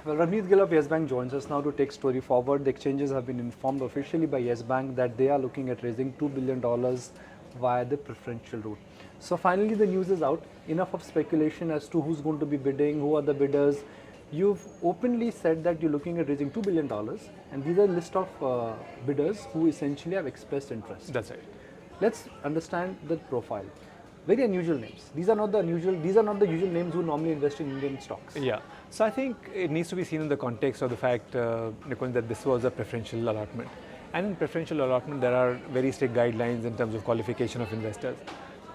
Well, Ravneet Gill of Yes Bank joins us now to take story forward. The exchanges have been informed officially by Yes Bank that they are looking at raising $2 billion via the preferential route. So finally the news is out. Enough of speculation as to who's going to be bidding, who are the bidders. You've openly said that you're looking at raising $2 billion, and these are a list of bidders who essentially have expressed interest. That's right. Let's understand the profile. Very unusual names. These are not the usual names who normally invest in Indian stocks. Yeah. So I think it needs to be seen in the context of the fact, Nikunj, that this was a preferential allotment. And in preferential allotment, there are very strict guidelines in terms of qualification of investors.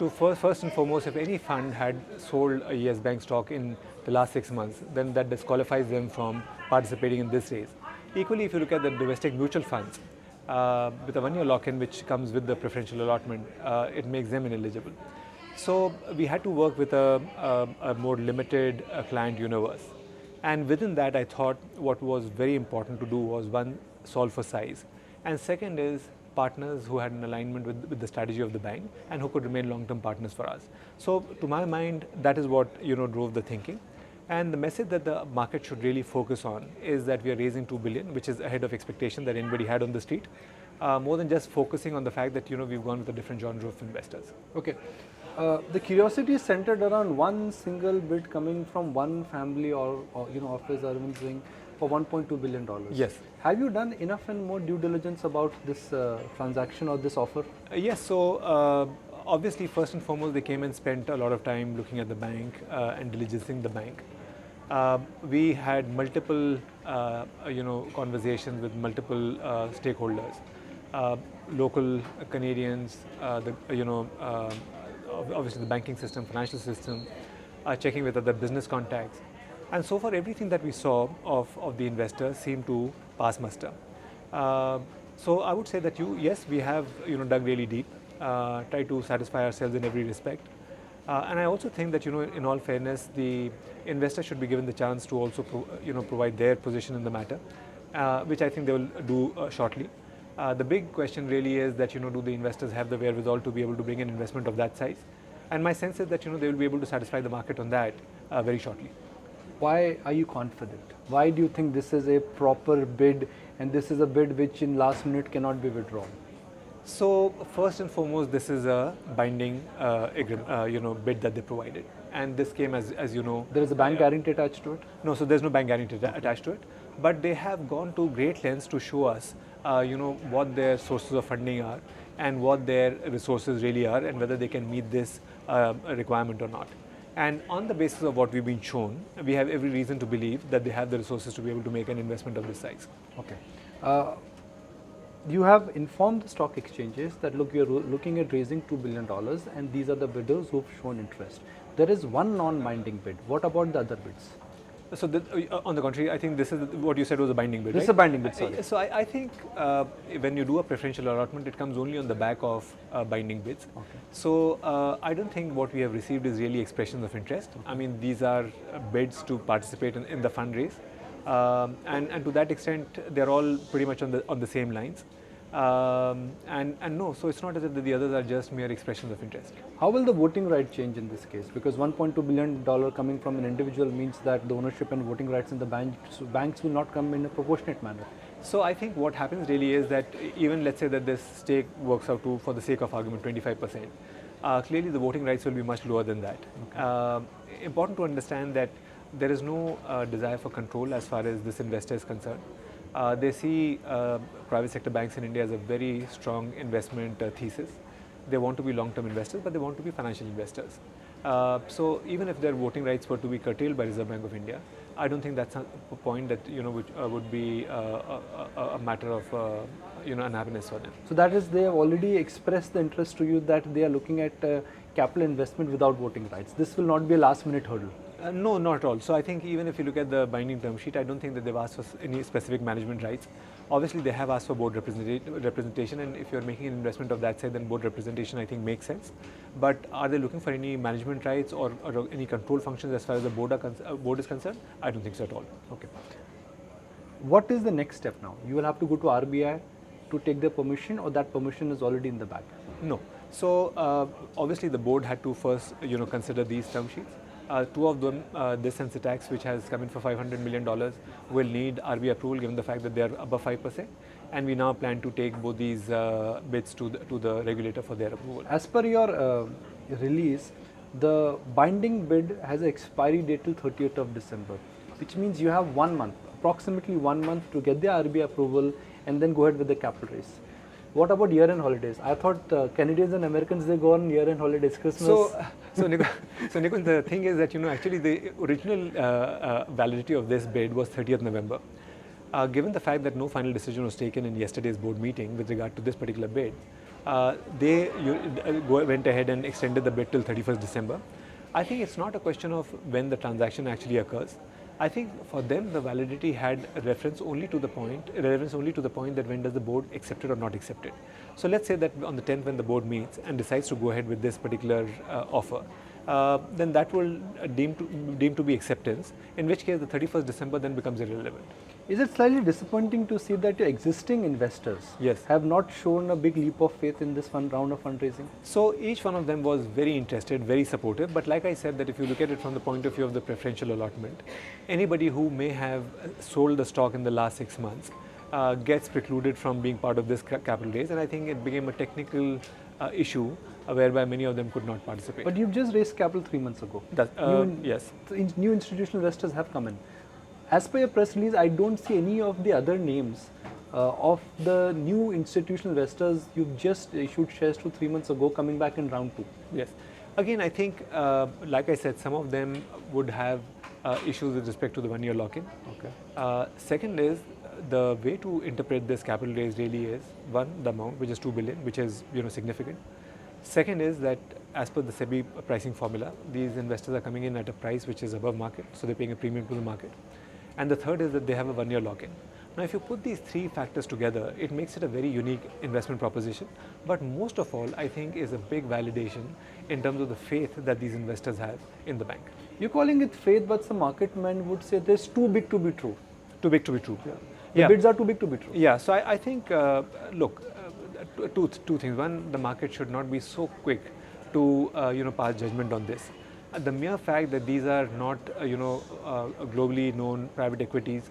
To first and foremost, if any fund had sold a Yes Bank stock in the last 6 months, then that disqualifies them from participating in this raise. Equally, if you look at the domestic mutual funds, with a 1-year lock-in which comes with the preferential allotment, it makes them ineligible. So we had to work with a more limited client universe. And within that, I thought what was very important to do was, one, solve for size. And second is partners who had an alignment with the strategy of the bank and who could remain long-term partners for us. So to my mind, that is what drove the thinking. And the message that the market should really focus on is that we are raising $2 billion, which is ahead of expectation that anybody had on the street, more than just focusing on the fact that we've gone with a different genre of investors. Okay. The curiosity is centered around one single bid coming from one family or office, Erwin Singh, for $1.2 billion. Yes. Have you done enough and more due diligence about this transaction or this offer? Yes. So obviously, first and foremost, they came and spent a lot of time looking at the bank and diligencing the bank. We had multiple, conversations with multiple stakeholders, local Canadians, obviously the banking system, financial system, checking with other business contacts. And so far, everything that we saw of the investors seemed to pass muster. So I would say that yes, we have dug really deep, tried to satisfy ourselves in every respect. And I also think that in all fairness, the investor should be given the chance to also provide their position in the matter, which I think they will do shortly. The big question really is that do the investors have the wherewithal to be able to bring an investment of that size? And my sense is that they will be able to satisfy the market on that very shortly. Why are you confident? Why do you think this is a proper bid and this is a bid which in last minute cannot be withdrawn? So first and foremost, this is a binding bid that they provided, and this came as you know. There is a bank guarantee attached to it? No, so there's no bank guarantee attached to it, but they have gone to great lengths to show us, what their sources of funding are and what their resources really are, and whether they can meet this requirement or not. And on the basis of what we've been shown, we have every reason to believe that they have the resources to be able to make an investment of this size. Okay. You have informed the stock exchanges that look, you're looking at raising $2 billion and these are the bidders who've shown interest. There is one non-binding bid. What about the other bids? So on the contrary, I think this is what you said was a binding bid. This is a binding bid, sorry. So I think when you do a preferential allotment, it comes only on the back of binding bids. Okay. So I don't think what we have received is really expressions of interest. I mean, these are bids to participate in the fundraise, and to that extent, they're all pretty much on the same lines. And no, so it's not as if the others are just mere expressions of interest. How will the voting right change in this case? Because $1.2 billion coming from an individual means that the ownership and voting rights in the banks will not come in a proportionate manner. So I think what happens really is that even let's say that this stake works out to, for the sake of argument, 25%. Clearly the voting rights will be much lower than that. Okay. Important to understand that there is no desire for control as far as this investor is concerned. They see private sector banks in India as a very strong investment thesis. They want to be long-term investors, but they want to be financial investors. So even if their voting rights were to be curtailed by Reserve Bank of India, I don't think that's a point that which would be a matter of unhappiness for them. So that is, they have already expressed the interest to you that they are looking at capital investment without voting rights. This will not be a last-minute hurdle. No, not at all. So I think even if you look at the binding term sheet, I don't think that they've asked for any specific management rights. Obviously, they have asked for board representation, and if you're making an investment of that size, then board representation I think makes sense. But are they looking for any management rights or any control functions as far as the board is concerned? I don't think so at all. Okay. What is the next step now? You will have to go to RBI to take the permission, or that permission is already in the bag? No. So obviously the board had to first consider these term sheets. Two of them, this and Citax, which has come in for $500 million, will need RBI approval given the fact that they are above 5%. And we now plan to take both these bids to the regulator for their approval. As per your release, the binding bid has an expiry date till 30th of December, which means you have 1 month, approximately 1 month to get the RBI approval and then go ahead with the capital raise. What about year-end holidays? I thought Canadians and Americans, they go on year-end holidays, Christmas. So Nikunj, the thing is that, actually the original validity of this bid was 30th November. Given the fact that no final decision was taken in yesterday's board meeting with regard to this particular bid, they went ahead and extended the bid till 31st December. I think it's not a question of when the transaction actually occurs. I think for them the validity had relevance only to the point that when does the board accept it or not accept it. So let's say that on the 10th when the board meets and decides to go ahead with this particular offer, then that will deem to be acceptance, in which case the 31st December then becomes irrelevant. Is it slightly disappointing to see that your existing investors have not shown a big leap of faith in this round of fundraising? So each one of them was very interested, very supportive, but like I said, that if you look at it from the point of view of the preferential allotment, anybody who may have sold the stock in the last 6 months gets precluded from being part of this capital raise, and I think it became a technical issue whereby many of them could not participate. But you've just raised capital 3 months ago. Yes. New institutional investors have come in. As per your press release, I don't see any of the other names of the new institutional investors you've just issued shares to 3 months ago coming back in round 2. Yes. Again, I think, like I said, some of them would have issues with respect to the 1-year lock-in. Okay. Second is, the way to interpret this capital raise really is, one, the amount, which is 2 billion, which is significant. Second is that as per the SEBI pricing formula, these investors are coming in at a price which is above market, so they're paying a premium to the market. And the third is that they have a 1-year lock-in. Now, if you put these 3 factors together, it makes it a very unique investment proposition. But most of all, I think, is a big validation in terms of the faith that these investors have in the bank. You're calling it faith, but some market men would say this too big to be true. Too big to be true. The bids are too big to be true. Yeah, so I think, look, two things. One, the market should not be so quick to pass judgment on this. The mere fact that these are not globally known private equities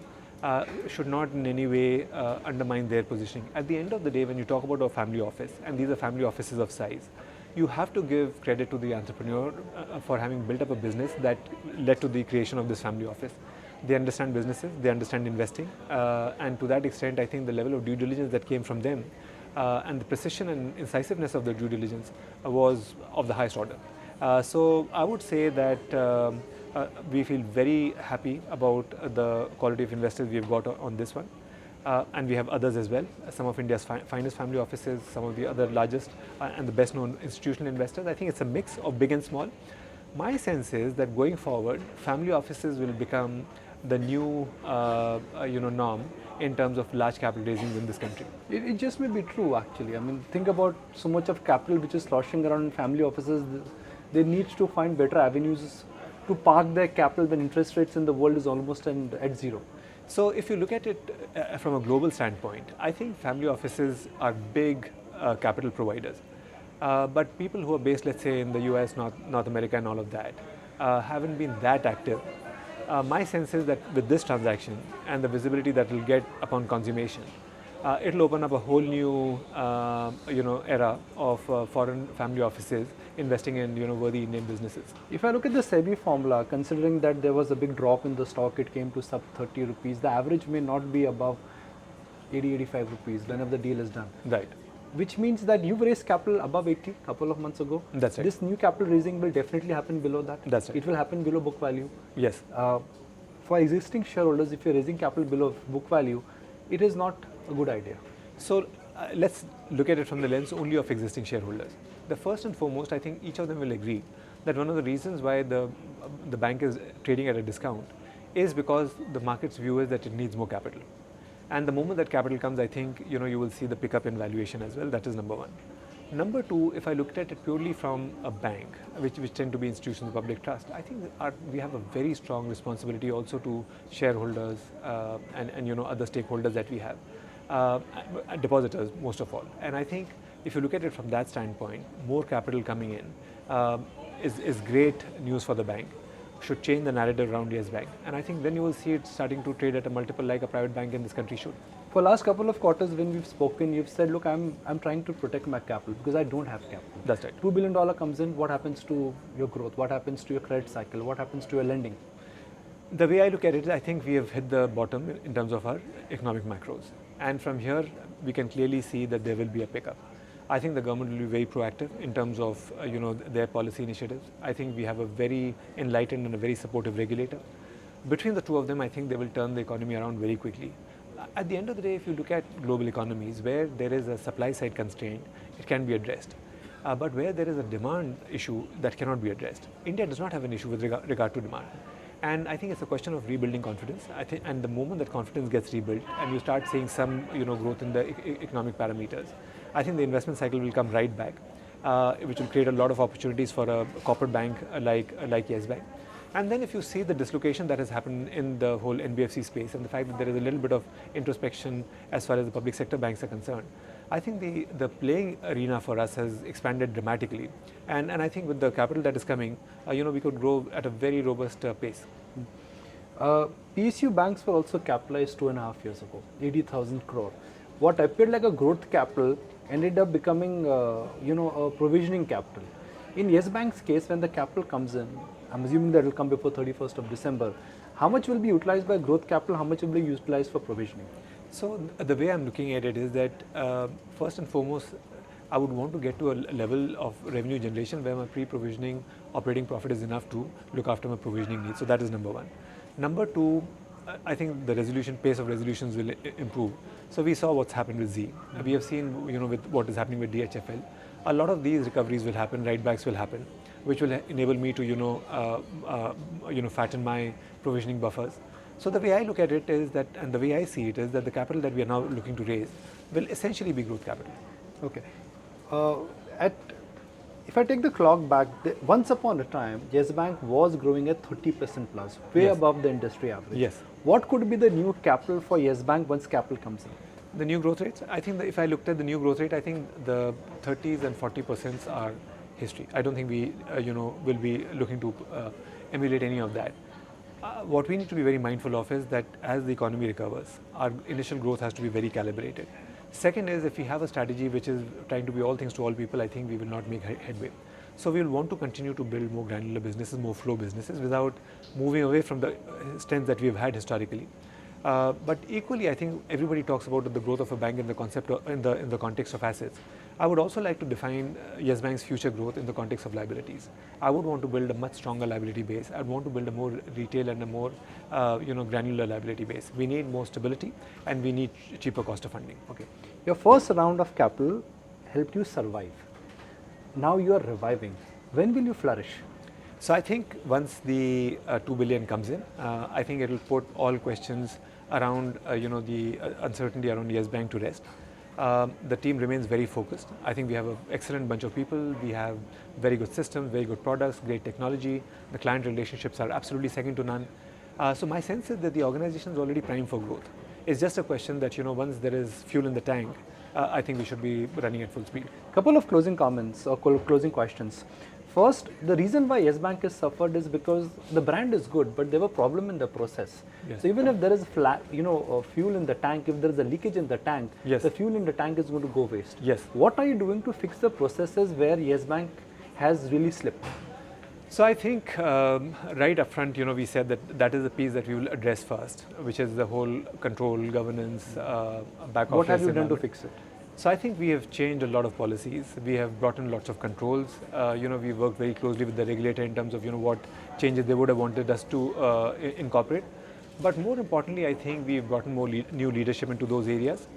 should not in any way undermine their positioning. At the end of the day, when you talk about a family office, and these are family offices of size, you have to give credit to the entrepreneur for having built up a business that led to the creation of this family office. They understand businesses, they understand investing, and to that extent, I think the level of due diligence that came from them and the precision and incisiveness of the due diligence was of the highest order. So I would say that we feel very happy about the quality of investors we've got on this one. And we have others as well, some of India's finest family offices, some of the other largest and the best known institutional investors. I think it's a mix of big and small. My sense is that going forward, family offices will become the new norm in terms of large capital raisings in this country. It just may be true, actually. I mean, think about so much of capital which is sloshing around in family offices. They need to find better avenues to park their capital when interest rates in the world is almost at zero. So if you look at it from a global standpoint, I think family offices are big capital providers. But people who are based, let's say, in the US, North America and all of that, haven't been that active. My sense is that with this transaction and the visibility that will get upon consummation, it'll open up a whole new era of foreign family offices investing in worthy Indian businesses. If I look at the SEBI formula, considering that there was a big drop in the stock, it came to sub 30 rupees, the average may not be above 80-85 rupees whenever the deal is done. Right. Which means that you've raised capital above 80 a couple of months ago. That's right. This new capital raising will definitely happen below that. That's right. It will happen below book value. Yes. For existing shareholders, if you're raising capital below book value, it is not a good idea. So let's look at it from the lens only of existing shareholders. The first and foremost, I think each of them will agree that one of the reasons why the bank is trading at a discount is because the market's view is that it needs more capital. And the moment that capital comes, I think you will see the pickup in valuation as well. That is number one. Number two, if I looked at it purely from a bank, which tend to be institutions of public trust, I think we have a very strong responsibility also to shareholders and other stakeholders that we have, depositors most of all. And I think if you look at it from that standpoint, more capital coming in is great news for the bank. should change the narrative around Yes Bank. And I think then you will see it starting to trade at a multiple like a private bank in this country should. For last couple of quarters when we've spoken, you've said, look, I'm trying to protect my capital because I don't have capital. That's right. $2 billion comes in, what happens to your growth? What happens to your credit cycle? What happens to your lending? The way I look at it, I think we have hit the bottom in terms of our economic macros. And from here, we can clearly see that there will be a pickup. I think the government will be very proactive in terms of their policy initiatives. I think we have a very enlightened and a very supportive regulator. Between the two of them, I think they will turn the economy around very quickly. At the end of the day, if you look at global economies where there is a supply side constraint, it can be addressed. But where there is a demand issue that cannot be addressed, India does not have an issue with regard to demand. And I think it's a question of rebuilding confidence. I think, and the moment that confidence gets rebuilt and you start seeing some growth in the economic parameters, I think the investment cycle will come right back, which will create a lot of opportunities for a corporate bank like Yes Bank. And then if you see the dislocation that has happened in the whole NBFC space and the fact that there is a little bit of introspection as far as the public sector banks are concerned, I think the playing arena for us has expanded dramatically. And I think with the capital that is coming, we could grow at a very robust pace. PSU banks were also capitalized 2.5 years ago, 80,000 crore. What appeared like a growth capital ended up becoming, a provisioning capital. In Yes Bank's case, when the capital comes in, I'm assuming that will come before 31st of December, how much will be utilized by growth capital, how much will be utilized for provisioning? So the way I'm looking at it is that first and foremost, I would want to get to a level of revenue generation where my pre-provisioning operating profit is enough to look after my provisioning needs. So that is number one. Number two, I think the pace of resolutions will improve. So we saw what's happened with Z. We have seen, with what is happening with DHFL. A lot of these recoveries will happen, write-backs will happen, which will enable me to, fatten my provisioning buffers. So the way I look at it is that, and the way I see it is that the capital that we are now looking to raise will essentially be growth capital. Okay. If I take the clock back, once upon a time, Yes Bank was growing at 30% plus, way above the industry average. Yes. What could be the new capital for Yes Bank once capital comes in? The new growth rates, I think that if I looked at the new growth rate, I think the 30s and 40% are history. I don't think we, will be looking to emulate any of that. What we need to be very mindful of is that as the economy recovers, our initial growth has to be very calibrated. Second is if we have a strategy which is trying to be all things to all people, I think we will not make headway. So we will want to continue to build more granular businesses, more flow businesses without moving away from the strengths that we have had historically. But equally, I think everybody talks about the growth of a bank in the concept in the context of assets. I would also like to define Yes Bank's future growth in the context of liabilities. I would want to build a much stronger liability base. I would want to build a more retail and a more granular liability base. We need more stability and we need cheaper cost of funding. Okay. Your first round of capital helped you survive. Now you are reviving. When will you flourish? So I think once the 2 billion comes in, I think it will put all questions around the uncertainty around Yes Bank to rest. The team remains very focused. I think we have an excellent bunch of people. We have very good systems, very good products, great technology. The client relationships are absolutely second to none. So my sense is that the organization is already primed for growth. It's just a question that once there is fuel in the tank, I think we should be running at full speed. Couple of closing comments or closing questions. First, the reason why Yes Bank has suffered is because the brand is good, but there were problems in the process. Yes. So even if there is fuel in the tank, if there is a leakage in the tank, yes, the fuel in the tank is going to go waste. Yes. What are you doing to fix the processes where Yes Bank has really slipped? So I think right up front, we said that is the piece that we will address first, which is the whole control, governance, back office. What have you done to fix it? So I think we have changed a lot of policies. We have brought in lots of controls. We worked very closely with the regulator in terms of what changes they would have wanted us to incorporate. But more importantly, I think we've brought in more new leadership into those areas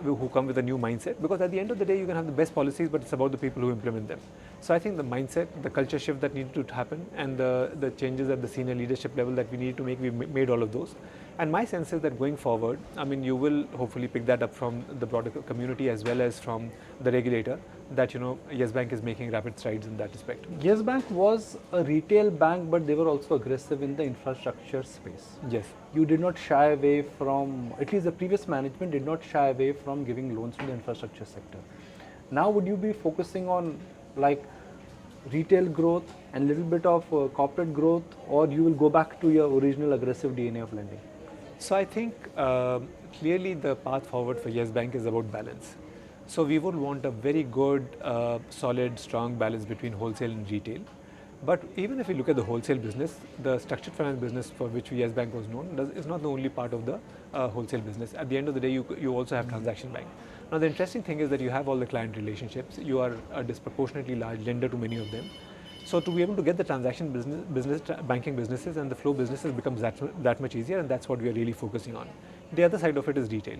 who come with a new mindset. Because at the end of the day, you can have the best policies, but it's about the people who implement them. So I think the mindset, the culture shift that needed to happen, and the changes at the senior leadership level that we need to make, we made all of those. And my sense is that going forward, you will hopefully pick that up from the broader community as well as from the regulator, that Yes Bank is making rapid strides in that respect. Yes Bank was a retail bank, but they were also aggressive in the infrastructure space. Yes. You did not shy away from, at least the previous management did not shy away from giving loans to the infrastructure sector. Now would you be focusing on retail growth and little bit of corporate growth, or you will go back to your original aggressive DNA of lending? So I think clearly the path forward for Yes Bank is about balance. So we would want a very good, solid, strong balance between wholesale and retail. But even if we look at the wholesale business, the structured finance business for which Yes Bank was known is not the only part of the wholesale business. At the end of the day, you also have transaction bank. Now the interesting thing is that you have all the client relationships. You are a disproportionately large lender to many of them. So to be able to get the transaction banking businesses and the flow businesses becomes that much easier, and that's what we are really focusing on. The other side of it is retail.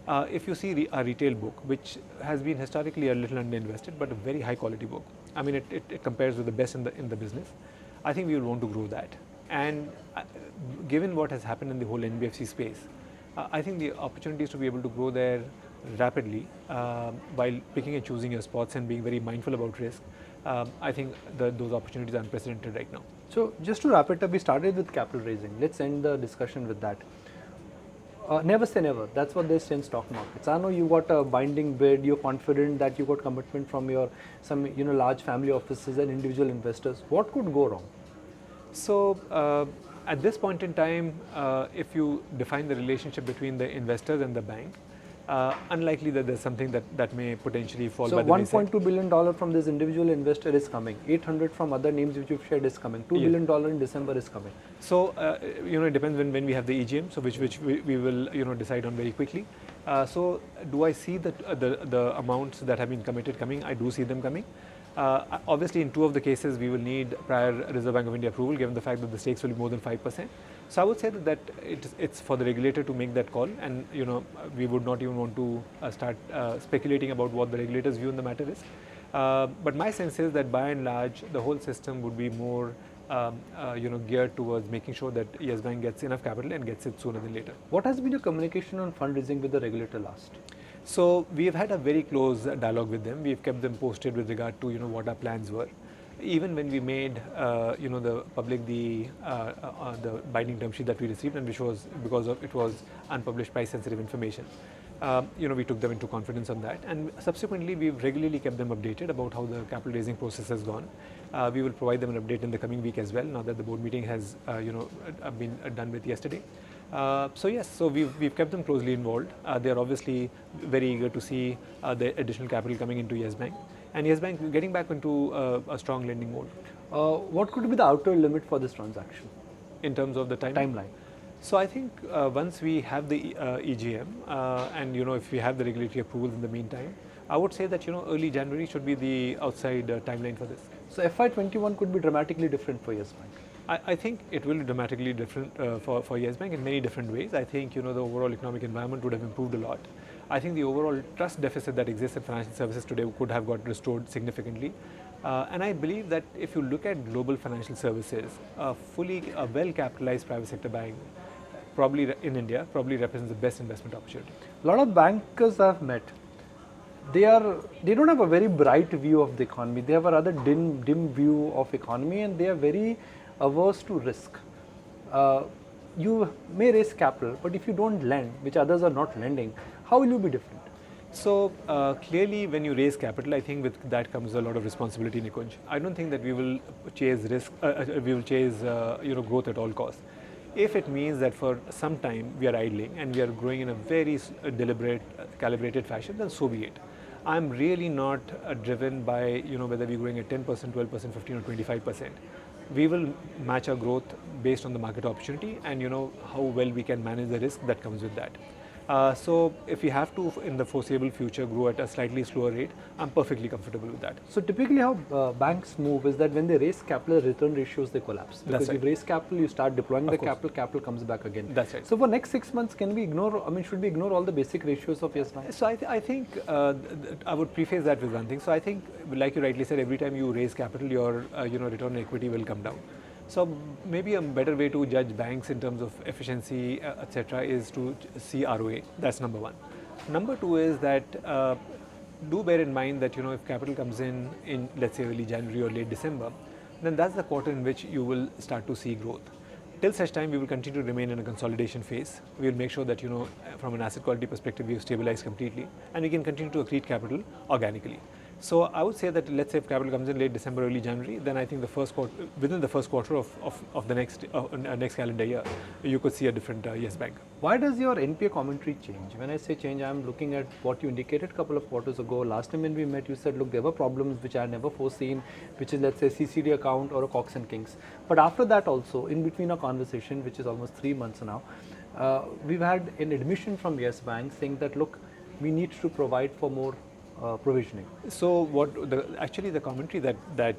If you see our retail book, which has been historically a little underinvested, but a very high quality book. I mean, it compares with the best in the business. I think we will want to grow that. And given what has happened in the whole NBFC space, I think the opportunities to be able to grow there rapidly while picking and choosing your spots and being very mindful about risk, I think those opportunities are unprecedented right now. So just to wrap it up, we started with capital raising. Let's end the discussion with that. Never say never. That's what they say in stock markets. I know you got a binding bid. You're confident that you got commitment from some large family offices and individual investors. What could go wrong? So at this point in time, if you define the relationship between the investors and the bank, unlikely that there's something that may potentially fall by the wayside. So $1.2 billion from this individual investor is coming. 800 from other names which you've shared is coming. $2 billion in December is coming. So it depends when we have the EGM. So which we will decide on very quickly. So do I see the amounts that have been committed coming? I do see them coming. Obviously, in two of the cases, we will need prior Reserve Bank of India approval, given the fact that the stakes will be more than 5%. So I would say that it's for the regulator to make that call, and we would not even want to start speculating about what the regulator's view on the matter is. But my sense is that by and large, the whole system would be more geared towards making sure that Yes Bank gets enough capital and gets it sooner than later. What has been your communication on fundraising with the regulator last? So we have had a very close dialogue with them. We've kept them posted with regard to what our plans were. Even when we made the public the binding term sheet that we received, and which was because it was unpublished price sensitive information, we took them into confidence on that, and subsequently we've regularly kept them updated about how the capital raising process has gone. We will provide them an update in the coming week as well, now that the board meeting has been done with yesterday. So yes, so we've kept them closely involved. They are obviously very eager to see the additional capital coming into Yes Bank, and Yes Bank getting back into a strong lending mode. What could be the outer limit for this transaction in terms of the timeline? So I think once we have the EGM and if we have the regulatory approvals in the meantime, I would say that early January should be the outside timeline for this. So FY21 could be dramatically different for Yes Bank. I think it will be dramatically different for Yes Bank in many different ways. I think the overall economic environment would have improved a lot. I think the overall trust deficit that exists in financial services today could have got restored significantly. And I believe that if you look at global financial services, a well-capitalized private sector bank, probably in India, probably represents the best investment opportunity. A lot of bankers I've met, they don't have a very bright view of the economy. They have a rather dim view of economy, and they are very averse to risk. You may raise capital, but if you don't lend, which others are not lending, how will you be different? So clearly, when you raise capital, I think with that comes a lot of responsibility, Nikunj. I don't think that we will chase risk. We will chase growth at all costs. If it means that for some time we are idling and we are growing in a very deliberate, calibrated fashion, then so be it. I'm really not driven by whether we're growing at 10%, 12%, 15 or 25%. We will match our growth based on the market opportunity and how well we can manage the risk that comes with that. So if we have to, in the foreseeable future, grow at a slightly slower rate, I'm perfectly comfortable with that. So typically how banks move is that when they raise capital, return ratios, they collapse. Because you raise capital, you start deploying the capital comes back again. That's right. So for next 6 months, should we ignore all the basic ratios of Yes Bank? So I think I would preface that with one thing. So I think, like you rightly said, every time you raise capital, your return on equity will come down. So maybe a better way to judge banks in terms of efficiency, etc., is to see ROA. That's number one. Number two is that do bear in mind that if capital comes in let's say early January or late December, then that's the quarter in which you will start to see growth. Till such time, we will continue to remain in a consolidation phase. We will make sure that from an asset quality perspective, we have stabilized completely, and we can continue to accrete capital organically. So I would say that let's say if capital comes in late December, early January, then I think the first quarter, within the first quarter of the next calendar year, you could see a different Yes Bank. Why does your NPA commentary change? When I say change, I'm looking at what you indicated a couple of quarters ago. Last time when we met, you said, look, there were problems which I had never foreseen, which is, let's say, CCD account or a Cox and Kings. But after that also, in between our conversation, which is almost 3 months now, we've had an admission from Yes Bank saying that, look, we need to provide for more provisioning. So actually the commentary that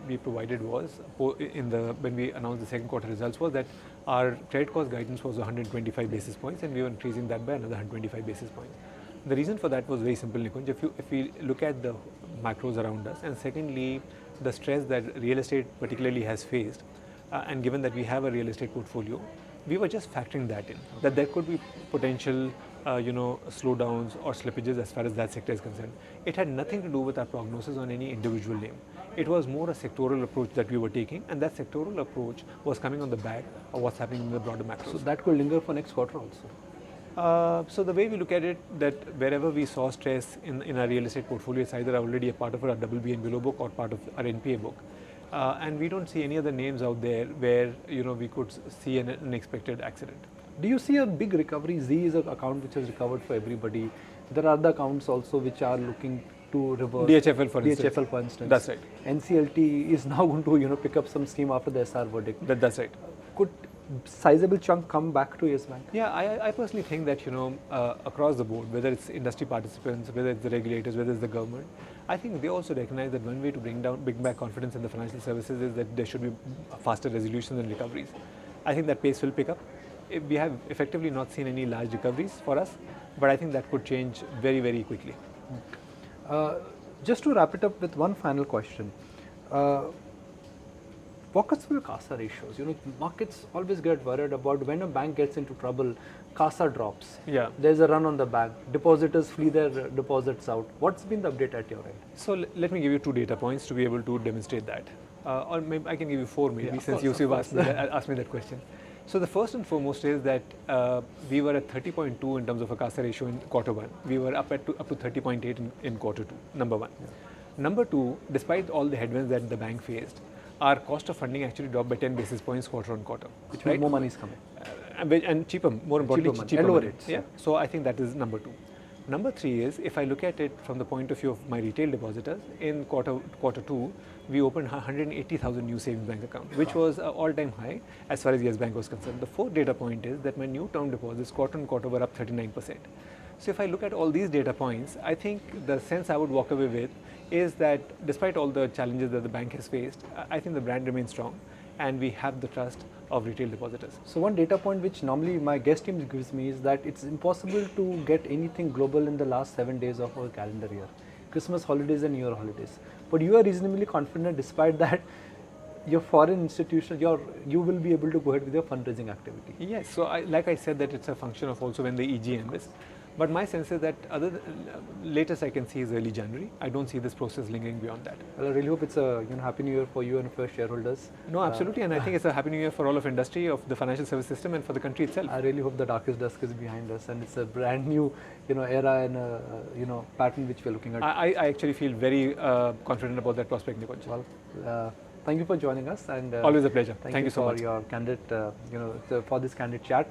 we provided was when we announced the second quarter results was that our credit cost guidance was 125 basis points and we were increasing that by another 125 basis points. The reason for that was very simple, Nikunj. If we look at the macros around us, and secondly the stress that real estate particularly has faced, and given that we have a real estate portfolio, we were just factoring that in, that there could be potential slowdowns or slippages as far as that sector is concerned. It had nothing to do with our prognosis on any individual name. It was more a sectoral approach that we were taking, and that sectoral approach was coming on the back of what's happening in the broader macros. So that could linger for next quarter also? So the way we look at it, that wherever we saw stress in our real estate portfolio, it's either already a part of our BB and below book or part of our NPA book. And we don't see any other names out there where we could see an unexpected accident. Do you see a big recovery? Z is an account which has recovered for everybody. There are other accounts also which are looking to reverse. DHFL for instance. That's right. NCLT is now going to pick up some steam after the SR verdict. That's right. Could sizable chunk come back to Yes Bank? Yeah, I personally think that across the board, whether it's industry participants, whether it's the regulators, whether it's the government, I think they also recognize that one way to bring back confidence in the financial services is that there should be faster resolutions and recoveries. I think that pace will pick up. We have effectively not seen any large recoveries for us, but I think that could change very, very quickly. Just to wrap it up with one final question. Walk us through your CASA ratios. Markets always get worried about when a bank gets into trouble, CASA drops. Yeah. There's a run on the bank. Depositors flee their deposits out. What's been the update at your end? So let me give you 2 data points to be able to demonstrate that. Or maybe I can give you 4 maybe, since Yusuf asked me that question. So the first and foremost is that we were at 30.2 in terms of a CASA ratio in quarter 1. We were up to 30.8 in quarter 2, number 1. Yeah. Number 2, despite all the headwinds that the bank faced, our cost of funding actually dropped by 10 basis points quarter on quarter. Which means more money is coming. And cheaper, more importantly, cheaper lower money. rates. Yeah. So I think that is number 2. Number 3 is, if I look at it from the point of view of my retail depositors, in quarter 2, we opened 180,000 new savings bank accounts, which was an all-time high as far as Yes Bank was concerned. The 4th data point is that my new term deposits quarter on quarter were up 39%. So if I look at all these data points, I think the sense I would walk away with is that despite all the challenges that the bank has faced, I think the brand remains strong and we have the trust of retail depositors. So one data point which normally my guest team gives me is that it's impossible to get anything global in the last 7 days of our calendar year. Christmas holidays and New Year holidays. But you are reasonably confident despite that your foreign institution, you will be able to go ahead with your fundraising activity. Yes, so like I said, that it's a function of also when the EGM is. But my sense is that latest I can see is early January. I don't see this process lingering beyond that. Well, I really hope it's a Happy New Year for you and for your shareholders. No, absolutely, and I think it's a Happy New Year for all of industry, of the financial service system, and for the country itself. I really hope the darkest dusk is behind us, and it's a brand new, era and pattern which we're looking at. I actually feel very confident about that prospect, Nikunj. Well, thank you for joining us, and always a pleasure. Thank you so much for your candid, for this candid chat.